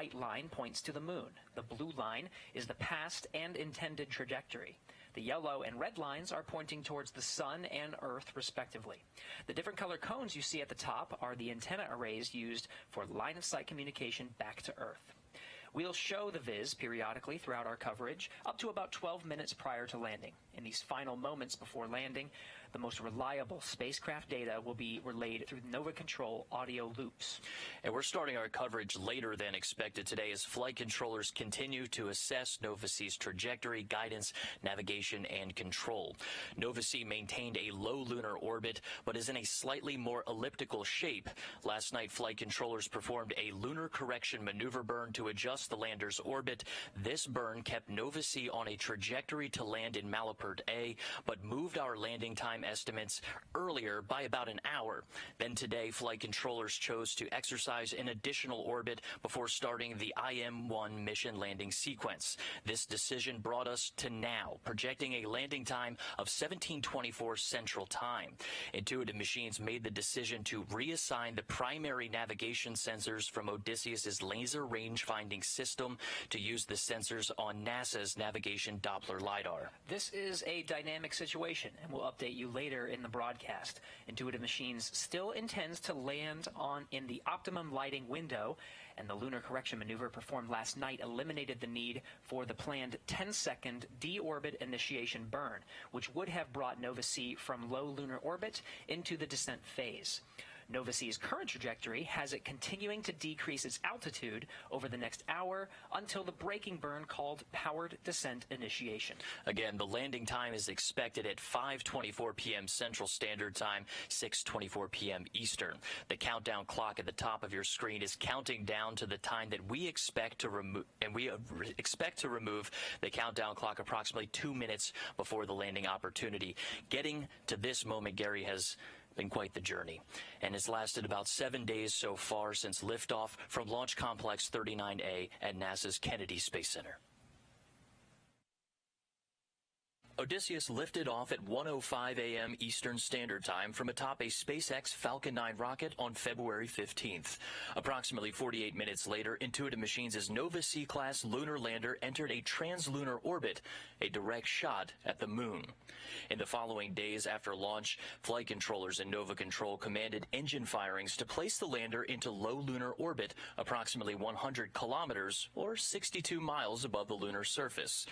white line points to the moon. The blue line is the past and intended trajectory. The yellow and red lines are pointing towards the sun and Earth, respectively. The different color cones you see at the top are the antenna arrays used for line-of-sight communication back to Earth. We'll show the viz periodically throughout our coverage, up to about 12 minutes prior to landing. In these final moments before landing, the most reliable spacecraft data will be relayed through Nova Control audio loops. And we're starting our coverage later than expected today as flight controllers continue to assess Nova-C's trajectory, guidance, navigation, and control. Nova-C maintained a low lunar orbit, but is in a slightly more elliptical shape. Last night, flight controllers performed a lunar correction maneuver burn to adjust the lander's orbit. This burn kept Nova-C on a trajectory to land in Malapert A, but moved our landing time estimates earlier by about an hour. Then today, flight controllers chose to exercise an additional orbit before starting the IM-1 mission landing sequence. This decision brought us to now, projecting a landing time of 1724 Central Time. Intuitive Machines made the decision to reassign the primary navigation sensors from Odysseus's laser range finding system to use the sensors on NASA's navigation Doppler LiDAR. This is a dynamic situation, and we'll update you later in the broadcast. Intuitive Machines still intends to land in the optimum lighting window, and the lunar correction maneuver performed last night eliminated the need for the planned 10-second deorbit initiation burn, which would have brought Nova-C from low lunar orbit into the descent phase. Nova-C's current trajectory has it continuing to decrease its altitude over the next hour until the braking burn called powered descent initiation. Again, the landing time is expected at 5:24 p.m. Central Standard Time, 6:24 p.m. Eastern. The countdown clock at the top of your screen is counting down to the time that we expect to remove, and we expect to remove the countdown clock approximately 2 minutes before the landing opportunity. Getting to this moment, Gary, has been quite the journey, and it's lasted about 7 days so far since liftoff from Launch Complex 39A at NASA's Kennedy Space Center. Odysseus lifted off at 1:05 a.m. Eastern Standard Time from atop a SpaceX Falcon 9 rocket on February 15th. Approximately 48 minutes later, Intuitive Machines' Nova-C class lunar lander entered a translunar orbit, a direct shot at the moon. In the following days after launch, flight controllers in Nova Control commanded engine firings to place the lander into low lunar orbit, approximately 100 kilometers or 62 miles above the lunar surface.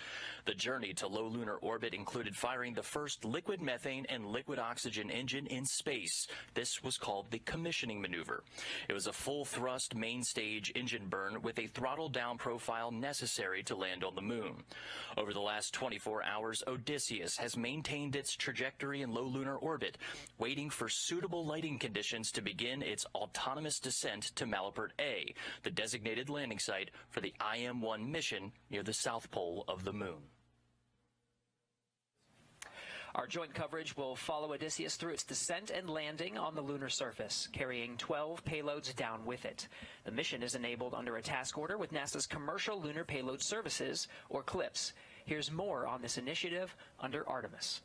The journey to low lunar orbit included firing the first liquid methane and liquid oxygen engine in space. This was called the commissioning maneuver. It was a full-thrust main-stage engine burn with a throttle-down profile necessary to land on the moon. Over the last 24 hours, Odysseus has maintained its trajectory in low lunar orbit, waiting for suitable lighting conditions to begin its autonomous descent to Malapert A, the designated landing site for the IM-1 mission near the south pole of the moon. Our joint coverage will follow Odysseus through its descent and landing on the lunar surface, carrying 12 payloads down with it. The mission is enabled under a task order with NASA's Commercial Lunar Payload Services, or CLPS. Here's more on this initiative under Artemis.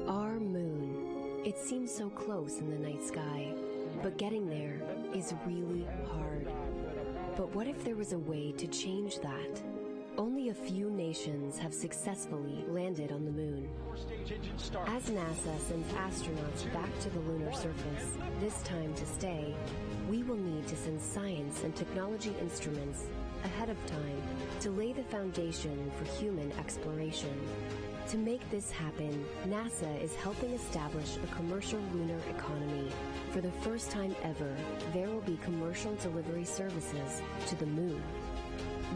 Our moon. It seems so close in the night sky, but getting there is really hard. But what if there was a way to change that? Only a few nations have successfully landed on the moon. As NASA sends astronauts back to the lunar surface, this time to stay, we will need to send science and technology instruments ahead of time to lay the foundation for human exploration. To make this happen, NASA is helping establish a commercial lunar economy. For the first time ever, there will be commercial delivery services to the moon.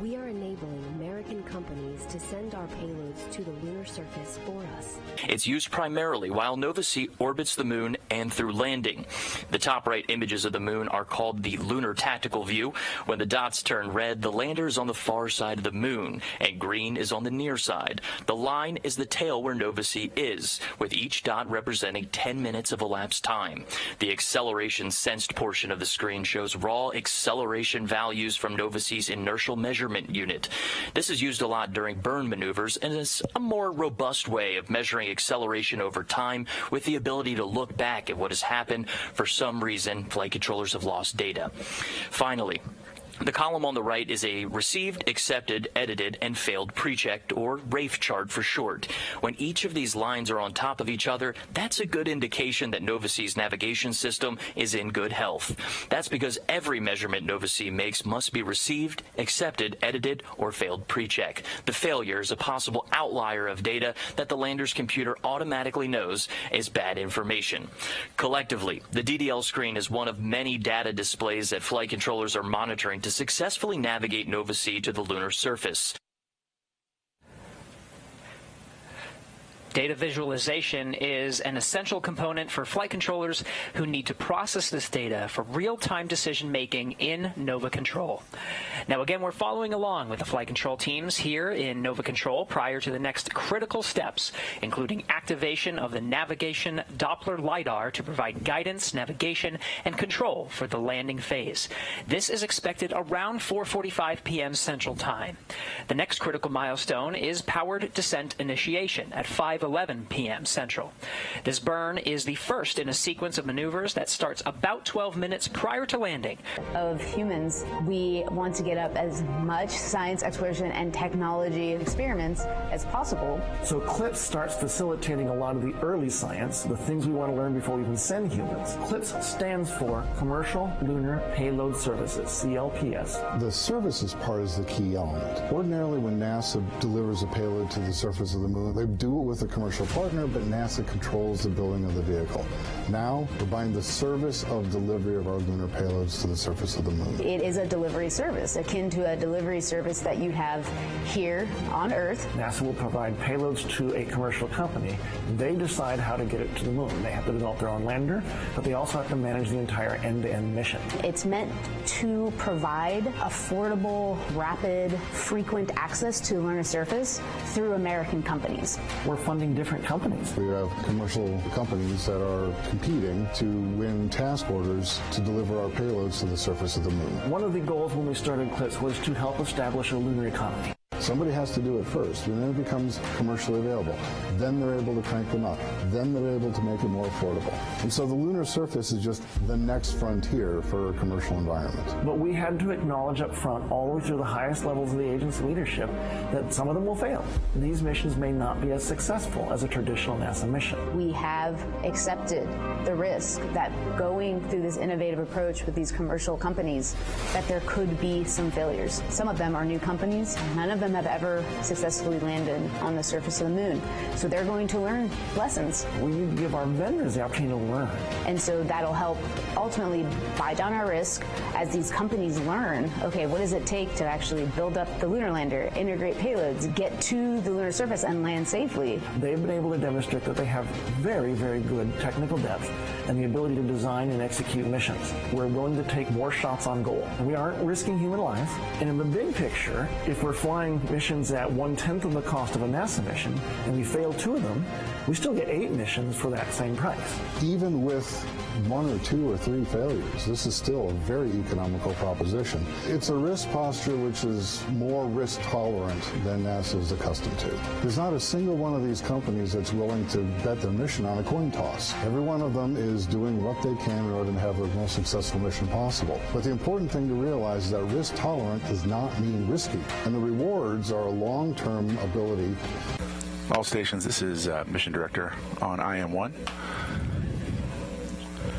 We are enabling American companies to send our payloads to the lunar surface for us. It's used primarily while Nova-C orbits the moon and through landing. The top right images of the moon are called the lunar tactical view. When the dots turn red, the lander is on the far side of the moon, and green is on the near side. The line is the tail where Nova-C is, with each dot representing 10 minutes of elapsed time. The acceleration sensed portion of the screen shows raw acceleration values from Nova-C's inertial measurement unit. This is used a lot during burn maneuvers and is a more robust way of measuring acceleration over time with the ability to look back back at what has happened. For some reason, flight controllers have lost data. Finally, the column on the right is a received, accepted, edited, and failed pre-checked, or RAFE chart for short. When each of these lines are on top of each other, that's a good indication that Nova-C's navigation system is in good health. That's because every measurement Nova-C makes must be received, accepted, edited, or failed pre-check. The failure is a possible outlier of data that the lander's computer automatically knows is bad information. Collectively, the DDL screen is one of many data displays that flight controllers are monitoring to successfully navigate Nova-C to the lunar surface. Data visualization is an essential component for flight controllers who need to process this data for real-time decision-making in Nova Control. Now, again, we're following along with the flight control teams here in Nova Control prior to the next critical steps, including activation of the navigation Doppler LiDAR to provide guidance, navigation, and control for the landing phase. This is expected around 4:45 p.m. Central Time. The next critical milestone is powered descent initiation at 5:11 p.m. Central. This burn is the first in a sequence of maneuvers that starts about 12 minutes prior to landing. Of humans, we want to get up as much science, exploration, and technology experiments as possible. So CLIPS starts facilitating a lot of the early science, the things we want to learn before we even send humans. CLIPS stands for Commercial Lunar Payload Services, CLPS. The services part is the key element. Ordinarily, when NASA delivers a payload to the surface of the moon, they do it with a commercial partner, but NASA controls the building of the vehicle. Now, we're buying the service of delivery of our lunar payloads to the surface of the moon. It is a delivery service, akin to a delivery service that you have here on Earth. NASA will provide payloads to a commercial company. They decide how to get it to the moon. They have to develop their own lander, but they also have to manage the entire end-to-end mission. It's meant to provide affordable, rapid, frequent access to the lunar surface through American companies. We're funding different companies. We have commercial companies that are competing to win task orders to deliver our payloads to the surface of the moon. One of the goals when we started CLIPS was to help establish a lunar economy. Somebody has to do it first, and then it becomes commercially available. Then they're able to crank them up. Then they're able to make it more affordable. And so the lunar surface is just the next frontier for a commercial environment. But we had to acknowledge up front, all the way through the highest levels of the agency leadership, that some of them will fail. These missions may not be as successful as a traditional NASA mission. We have accepted the risk that going through this innovative approach with these commercial companies, that there could be some failures. Some of them are new companies. None of them have ever successfully landed on the surface of the moon. So they're going to learn lessons. We need to give our vendors the opportunity to learn. And so that'll help ultimately buy down our risk as these companies learn, okay, what does it take to actually build up the lunar lander, integrate payloads, get to the lunar surface and land safely. They've been able to demonstrate that they have very, very good technical depth and the ability to design and execute missions. We're willing to take more shots on goal. We aren't risking human life. And in the big picture, if we're flying missions at 1/10 of the cost of a NASA mission and we fail 2 of them, we still get 8 missions for that same price. Even with 1 or 2 or 3 failures, this is still a very economical proposition. It's a risk posture which is more risk tolerant than NASA is accustomed to. There's not a single one of these companies that's willing to bet their mission on a coin toss. Every one of them is doing what they can in order to have the most successful mission possible. But the important thing to realize is that risk tolerant does not mean risky, and the rewards are a long-term ability. All stations, this is Mission Director on IM-1.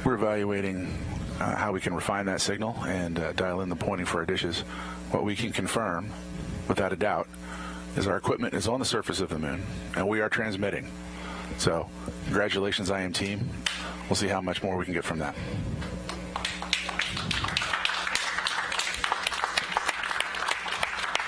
We're evaluating how we can refine that signal and dial in the pointing for our dishes. What we can confirm, without a doubt, is our equipment is on the surface of the moon, and we are transmitting. So, congratulations, IM team. We'll see how much more we can get from that.